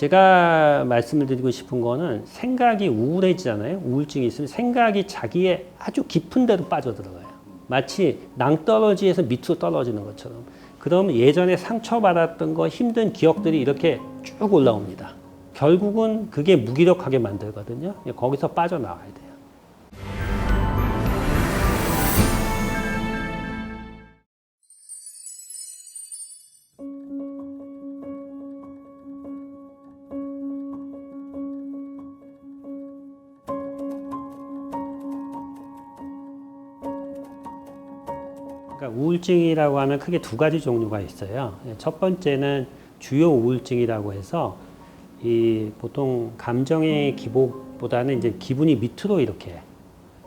제가 말씀을 드리고 싶은 거는 생각이 우울해지잖아요. 우울증이 있으면 생각이 자기의 아주 깊은 데로 빠져들어가요. 마치 낭떠러지에서 밑으로 떨어지는 것처럼. 그럼 예전에 상처받았던 거 힘든 기억들이 이렇게 쭉 올라옵니다. 결국은 그게 무기력하게 만들거든요. 거기서 빠져나와야 돼요. 그러니까 우울증이라고 하면 크게 두 가지 종류가 있어요. 첫 번째는 주요 우울증이라고 해서 보통 감정의 기복보다는 이제 기분이 밑으로 이렇게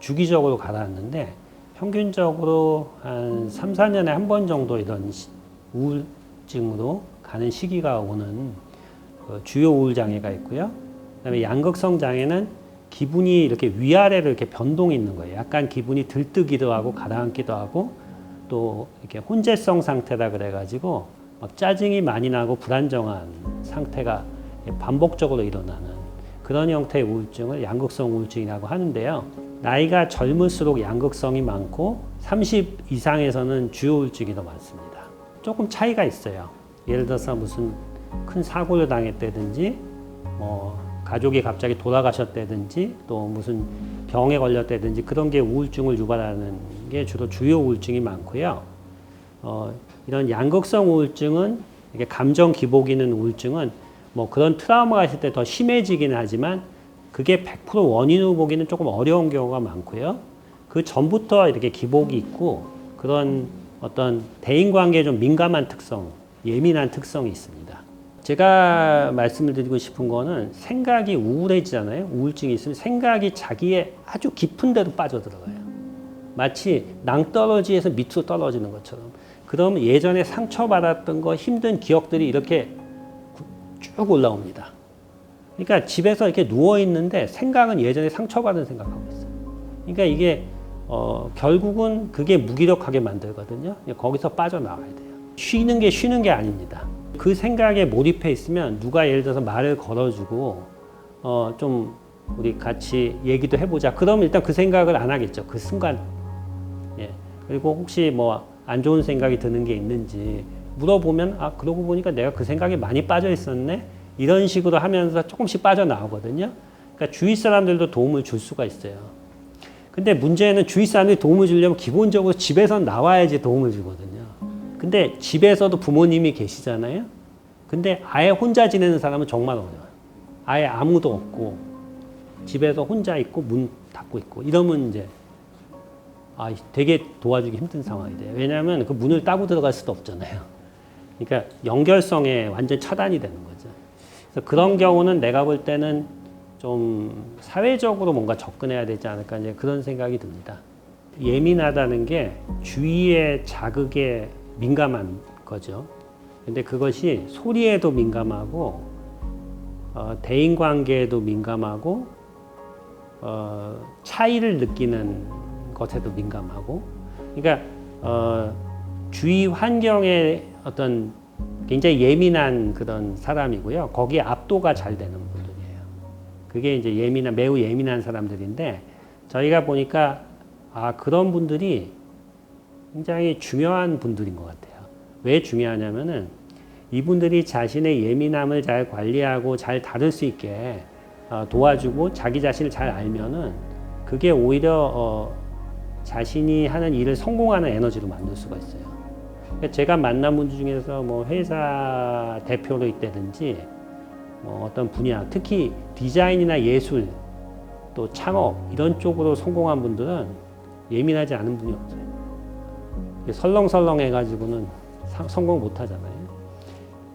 주기적으로 가라앉는데 평균적으로 한 3, 4년에 한 번 정도 이런 우울증으로 가는 시기가 오는 주요 우울 장애가 있고요. 그다음에 양극성 장애는 기분이 이렇게 위아래로 이렇게 변동이 있는 거예요. 약간 기분이 들뜨기도 하고 가라앉기도 하고 또 이렇게 혼재성 상태라 그래가지고 막 짜증이 많이 나고 불안정한 상태가 반복적으로 일어나는 그런 형태의 우울증을 양극성 우울증이라고 하는데요. 나이가 젊을수록 양극성이 많고 30 이상에서는 주요 우울증이 더 많습니다. 조금 차이가 있어요. 예를 들어서 무슨 큰 사고를 당했다든지 가족이 갑자기 돌아가셨다든지 또 무슨 병에 걸렸다든지 그런 게 우울증을 유발하는 게 주로 주요 우울증이 많고요. 이런 양극성 우울증은 이게 감정 기복이 있는 우울증은 뭐 그런 트라우마가 있을 때 더 심해지긴 하지만 그게 100% 원인으로 보기는 조금 어려운 경우가 많고요. 그 전부터 이렇게 기복이 있고 그런 어떤 대인관계에 좀 민감한 특성, 예민한 특성이 있습니다. 제가 말씀을 드리고 싶은 거는 생각이 우울해지잖아요. 우울증이 있으면 생각이 자기의 아주 깊은 데로 빠져들어가요. 마치 낭떠러지에서 밑으로 떨어지는 것처럼. 그럼 예전에 상처받았던 거 힘든 기억들이 이렇게 쭉 올라옵니다. 그러니까 집에서 이렇게 누워있는데 생각은 예전에 상처받은 생각하고 있어요. 그러니까 이게 결국은 그게 무기력하게 만들거든요. 거기서 빠져나와야 돼요. 쉬는 게 아닙니다. 그 생각에 몰입해 있으면 누가 예를 들어서 말을 걸어주고 좀 우리 같이 얘기도 해보자. 그러면 일단 그 생각을 안 하겠죠. 그 순간. 예. 그리고 혹시 뭐 안 좋은 생각이 드는 게 있는지 물어보면 그러고 보니까 내가 그 생각에 많이 빠져 있었네. 이런 식으로 하면서 조금씩 빠져나오거든요. 그러니까 주위 사람들도 도움을 줄 수가 있어요. 근데 문제는 주위 사람들이 도움을 주려면 기본적으로 집에서 나와야지 도움을 주거든요. 근데 집에서도 부모님이 계시잖아요. 근데 아예 혼자 지내는 사람은 정말 어려워요. 아예 아무도 없고 집에서 혼자 있고 문 닫고 있고 이러면 이제 되게 도와주기 힘든 상황이 돼요. 왜냐하면 그 문을 따고 들어갈 수도 없잖아요. 그러니까 연결성에 완전 차단이 되는 거죠. 그래서 그런 경우는 내가 볼 때는 좀 사회적으로 뭔가 접근해야 되지 않을까 이제 그런 생각이 듭니다. 예민하다는 게 주위의 자극에 민감한 거죠. 근데 그것이 소리에도 민감하고 대인관계에도 민감하고 차이를 느끼는 것에도 민감하고 그러니까 주위 환경에 어떤 굉장히 예민한 그런 사람이고요. 거기에 압도가 잘 되는 분들이에요. 그게 이제 매우 예민한 사람들인데 저희가 보니까 그런 분들이 굉장히 중요한 분들인 것 같아요. 왜 중요하냐면은 이분들이 자신의 예민함을 잘 관리하고 잘 다룰 수 있게 도와주고 자기 자신을 잘 알면은 그게 오히려 자신이 하는 일을 성공하는 에너지로 만들 수가 있어요. 그러니까 제가 만난 분들 중에서 뭐 회사 대표로 있다든지 뭐 어떤 분야, 특히 디자인이나 예술 또 창업 이런 쪽으로 성공한 분들은 예민하지 않은 분이 없어요. 설렁설렁 해가지고는 성공 못 하잖아요.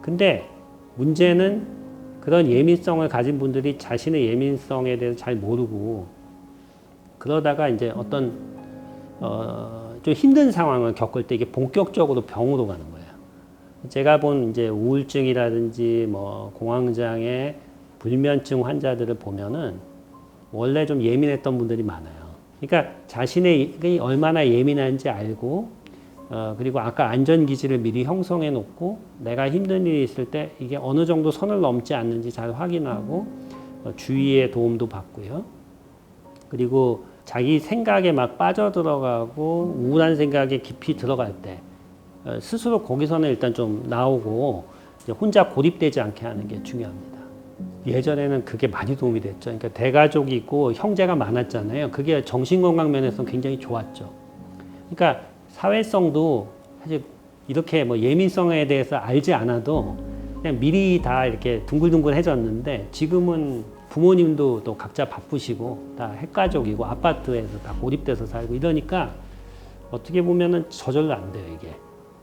근데 문제는 그런 예민성을 가진 분들이 자신의 예민성에 대해서 잘 모르고 그러다가 이제 어떤 좀 힘든 상황을 겪을 때 이게 본격적으로 병으로 가는 거예요. 제가 본 이제 우울증이라든지 뭐 공황장애, 불면증 환자들을 보면은 원래 좀 예민했던 분들이 많아요. 그러니까 자신이 얼마나 예민한지 알고 그리고 아까 안전기지를 미리 형성해 놓고 내가 힘든 일이 있을 때 이게 어느 정도 선을 넘지 않는지 잘 확인하고 주위의 도움도 받고요. 그리고 자기 생각에 막 빠져들어가고 우울한 생각에 깊이 들어갈 때 스스로 거기서는 일단 좀 나오고 이제 혼자 고립되지 않게 하는 게 중요합니다. 예전에는 그게 많이 도움이 됐죠. 그러니까 대가족이 있고 형제가 많았잖아요. 그게 정신건강 면에서 굉장히 좋았죠. 그러니까 사회성도 사실 이렇게 뭐 예민성에 대해서 알지 않아도 그냥 미리 다 이렇게 둥글둥글해졌는데 지금은 부모님도 또 각자 바쁘시고 다 핵가족이고 아파트에서 다 고립돼서 살고 이러니까 어떻게 보면은 저절로 안 돼요, 이게.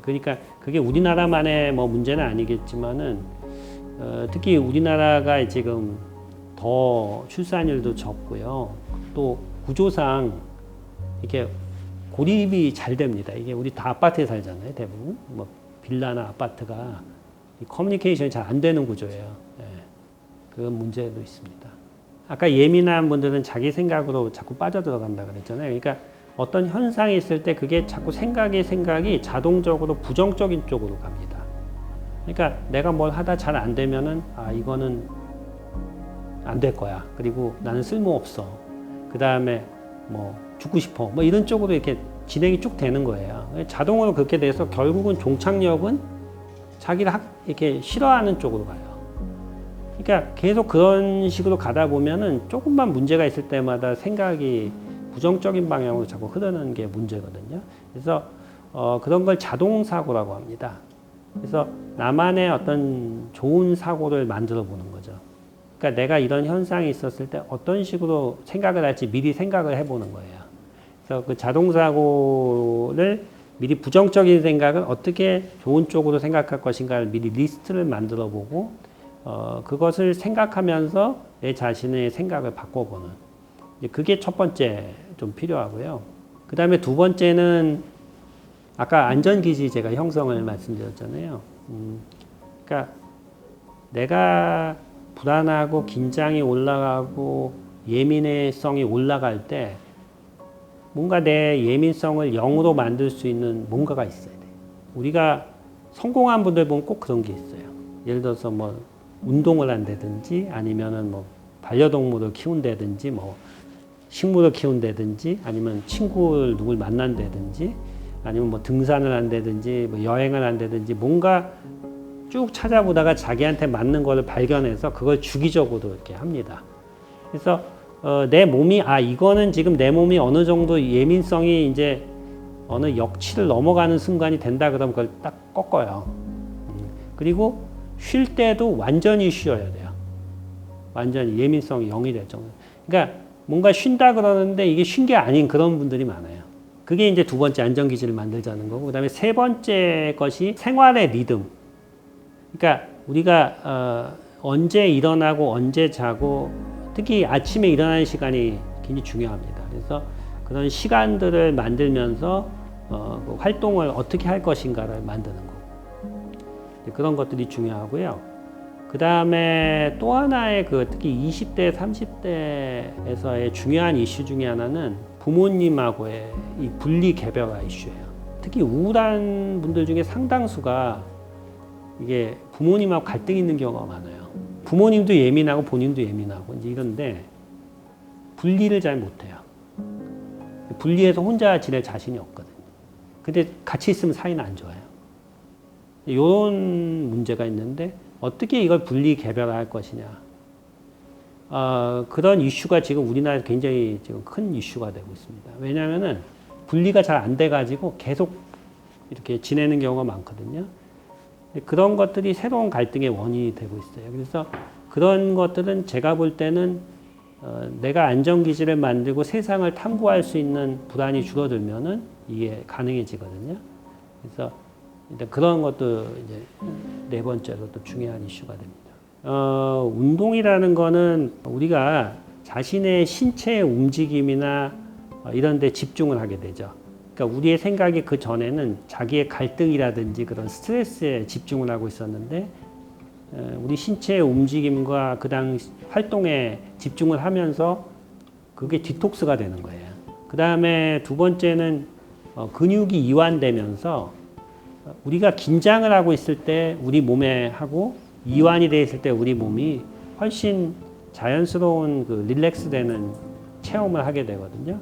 그러니까 그게 우리나라만의 뭐 문제는 아니겠지만은 특히 우리나라가 지금 더 출산율도 적고요. 또 구조상 이렇게 고립이 잘 됩니다. 이게 우리 다 아파트에 살잖아요, 대부분. 뭐 빌라나 아파트가 커뮤니케이션이 잘 안 되는 구조예요. 예. 그런 문제도 있습니다. 아까 예민한 분들은 자기 생각으로 자꾸 빠져들어간다 그랬잖아요. 그러니까 어떤 현상이 있을 때 그게 자꾸 생각이 자동적으로 부정적인 쪽으로 갑니다. 그러니까 내가 뭘 하다 잘 안 되면은 이거는 안 될 거야. 그리고 나는 쓸모없어. 그 다음에 뭐 죽고 싶어. 뭐 이런 쪽으로 이렇게 진행이 쭉 되는 거예요. 자동으로 그렇게 돼서 결국은 종착역은 자기를 이렇게 싫어하는 쪽으로 가요. 그러니까 계속 그런 식으로 가다 보면은 조금만 문제가 있을 때마다 생각이 부정적인 방향으로 자꾸 흐르는 게 문제거든요. 그래서 그런 걸 자동사고라고 합니다. 그래서 나만의 어떤 좋은 사고를 만들어 보는 거죠. 그러니까 내가 이런 현상이 있었을 때 어떤 식으로 생각을 할지 미리 생각을 해보는 거예요. 그래서 그 자동사고를 미리 부정적인 생각을 어떻게 좋은 쪽으로 생각할 것인가를 미리 리스트를 만들어 보고 그것을 생각하면서 내 자신의 생각을 바꿔보는 그게 첫 번째 좀 필요하고요. 그 다음에 두 번째는 아까 안전기지 제가 형성을 말씀드렸잖아요. 그러니까 내가 불안하고 긴장이 올라가고 예민성이 올라갈 때 뭔가 내 예민성을 0으로 만들 수 있는 뭔가가 있어야 돼요. 우리가 성공한 분들 보면 꼭 그런 게 있어요. 예를 들어서 뭐 운동을 한다든지 아니면은 뭐 반려동물을 키운다든지 뭐 식물을 키운다든지 아니면 친구를 누굴 만난다든지 아니면 뭐 등산을 한다든지 뭐 여행을 한다든지 뭔가 쭉 찾아보다가 자기한테 맞는 거를 발견해서 그걸 주기적으로 이렇게 합니다. 그래서 내 몸이 이거는 지금 내 몸이 어느 정도 예민성이 이제 어느 역치를 넘어가는 순간이 된다 그러면 그걸 딱 꺾어요. 그리고 쉴 때도 완전히 쉬어야 돼요. 완전히 예민성이 0이 될 정도. 그러니까 뭔가 쉰다 그러는데 이게 쉰 게 아닌 그런 분들이 많아요. 그게 이제 두 번째 안전기지를 만들자는 거고, 그 다음에 세 번째 것이 생활의 리듬. 그러니까 우리가 언제 일어나고 언제 자고 특히 아침에 일어나는 시간이 굉장히 중요합니다. 그래서 그런 시간들을 만들면서 그 활동을 어떻게 할 것인가를 만드는 거. 그런 것들이 중요하고요. 그 다음에 또 하나의 특히 20대, 30대에서의 중요한 이슈 중에 하나는 부모님하고의 이 분리 개별화 이슈예요. 특히 우울한 분들 중에 상당수가 이게 부모님하고 갈등이 있는 경우가 많아요. 부모님도 예민하고 본인도 예민하고 이제 이런데 분리를 잘 못해요. 분리해서 혼자 지낼 자신이 없거든요. 근데 같이 있으면 사이는 안 좋아요. 이런 문제가 있는데 어떻게 이걸 분리 개별화할 것이냐. 그런 이슈가 지금 우리나라에서 굉장히 지금 큰 이슈가 되고 있습니다. 왜냐하면은 분리가 잘 안 돼가지고 계속 이렇게 지내는 경우가 많거든요. 그런 것들이 새로운 갈등의 원인이 되고 있어요. 그래서 그런 것들은 제가 볼 때는 내가 안전기지를 만들고 세상을 탐구할 수 있는 불안이 줄어들면은 이게 가능해지거든요. 그래서 일단 그런 것도 이제 네 번째로 또 중요한 이슈가 됩니다. 운동이라는 거는 우리가 자신의 신체의 움직임이나 이런 데 집중을 하게 되죠. 그러니까 우리의 생각이 그 전에는 자기의 갈등이라든지 그런 스트레스에 집중을 하고 있었는데 우리 신체의 움직임과 그 당시 활동에 집중을 하면서 그게 디톡스가 되는 거예요. 그 다음에 두 번째는 근육이 이완되면서 우리가 긴장을 하고 있을 때 우리 몸에 하고 이완이 돼 있을 때 우리 몸이 훨씬 자연스러운 그 릴렉스되는 체험을 하게 되거든요.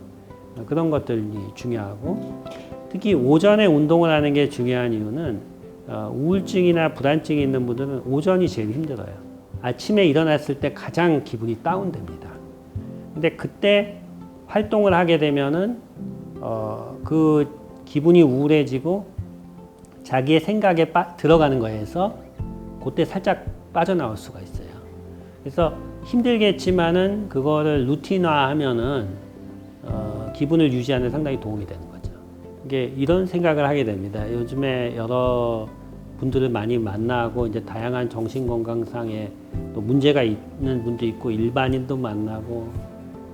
그런 것들이 중요하고 특히 오전에 운동을 하는 게 중요한 이유는 우울증이나 불안증이 있는 분들은 오전이 제일 힘들어요. 아침에 일어났을 때 가장 기분이 다운됩니다. 근데 그때 활동을 하게 되면은 그 기분이 우울해지고 자기의 생각에 들어가는 거에서 그때 살짝 빠져나올 수가 있어요. 그래서 힘들겠지만은 그거를 루틴화하면은 기분을 유지하는 데 상당히 도움이 되는 거죠. 이게 이런 생각을 하게 됩니다. 요즘에 여러 분들을 많이 만나고 이제 다양한 정신건강상에 또 문제가 있는 분도 있고 일반인도 만나고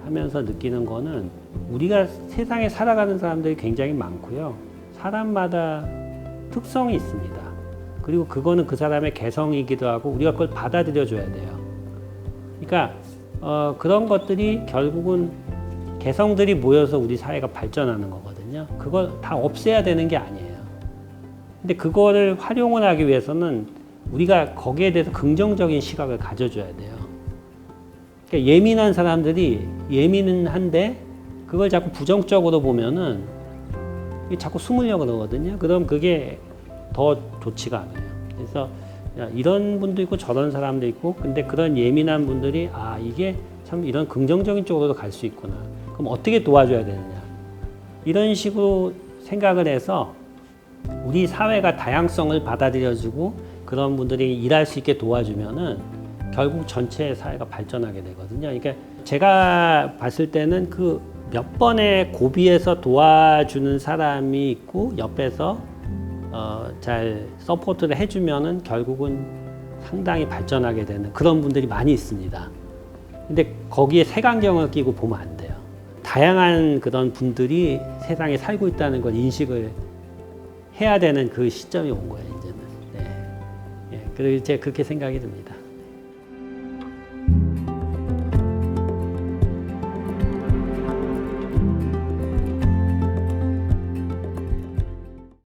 하면서 느끼는 거는 우리가 세상에 살아가는 사람들이 굉장히 많고요. 사람마다 특성이 있습니다. 그리고 그거는 그 사람의 개성이기도 하고 우리가 그걸 받아들여 줘야 돼요. 그러니까 그런 것들이 결국은 개성들이 모여서 우리 사회가 발전하는 거거든요. 그걸 다 없애야 되는 게 아니에요. 근데 그거를 활용을 하기 위해서는 우리가 거기에 대해서 긍정적인 시각을 가져줘야 돼요. 그러니까 예민한 사람들이 예민한데 그걸 자꾸 부정적으로 보면은 자꾸 숨으려고 그러거든요. 그럼 그게 더 좋지가 않아요. 그래서 이런 분도 있고 저런 사람도 있고 근데 그런 예민한 분들이 이게 참 이런 긍정적인 쪽으로도 갈 수 있구나. 그럼 어떻게 도와줘야 되느냐. 이런 식으로 생각을 해서 우리 사회가 다양성을 받아들여주고 그런 분들이 일할 수 있게 도와주면은 결국 전체 사회가 발전하게 되거든요. 그러니까 제가 봤을 때는 그 몇 번의 고비에서 도와주는 사람이 있고 옆에서 잘 서포트를 해주면은 결국은 상당히 발전하게 되는 그런 분들이 많이 있습니다. 근데 거기에 색안경을 끼고 보면 안 돼요. 다양한 그런 분들이 세상에 살고 있다는 걸 인식을 해야 되는 그 시점이 온 거예요, 이제는. 네. 예, 그리고 제가 그렇게 생각이 듭니다.